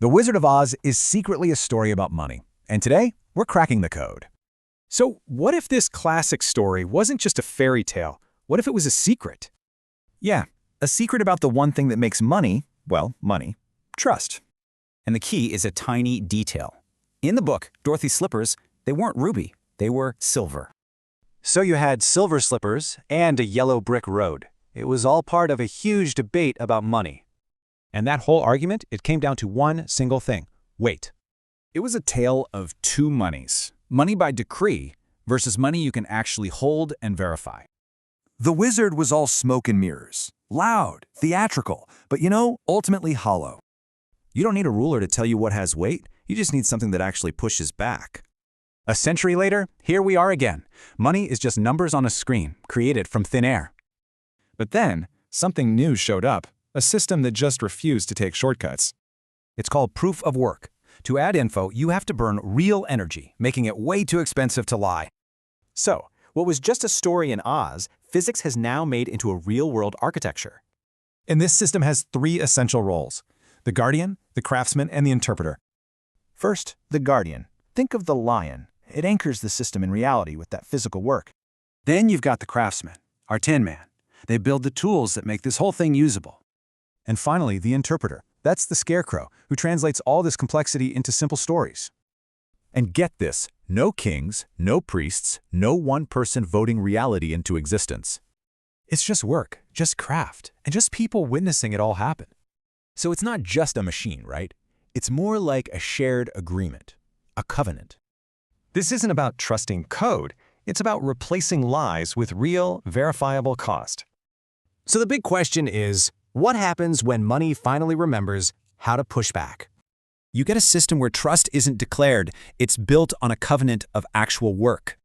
The Wizard of Oz is secretly a story about money, and today we're cracking the code. So what if this classic story wasn't just a fairy tale? What if it was a secret? Yeah, a secret about the one thing that makes money, well, money, trust. And the key is a tiny detail. In the book, Dorothy's slippers, they weren't ruby, they were silver. So you had silver slippers and a yellow brick road. It was all part of a huge debate about money. And that whole argument, it came down to one single thing: weight. It was a tale of two monies. Money by decree versus money you can actually hold and verify. The wizard was all smoke and mirrors. Loud, theatrical, but ultimately hollow. You don't need a ruler to tell you what has weight. You just need something that actually pushes back. A century later, here we are again. Money is just numbers on a screen, created from thin air. But then, something new showed up, a system that just refused to take shortcuts. It's called proof of work. To add info, you have to burn real energy, making it way too expensive to lie. So, what was just a story in Oz, physics has now made into a real-world architecture. And this system has three essential roles: the guardian, the craftsman, and the interpreter. First, the guardian. Think of the lion. It anchors the system in reality with that physical work. Then you've got the craftsman, our Tin Man. They build the tools that make this whole thing usable. And finally, the interpreter. That's the scarecrow, who translates all this complexity into simple stories. And get this, no kings, no priests, no one person voting reality into existence. It's just work, just craft, and just people witnessing it all happen. So it's not just a machine, right? It's more like a shared agreement, a covenant. This isn't about trusting code. It's about replacing lies with real, verifiable cost. So the big question is, what happens when money finally remembers how to push back? You get a system where trust isn't declared, it's built on a covenant of actual work.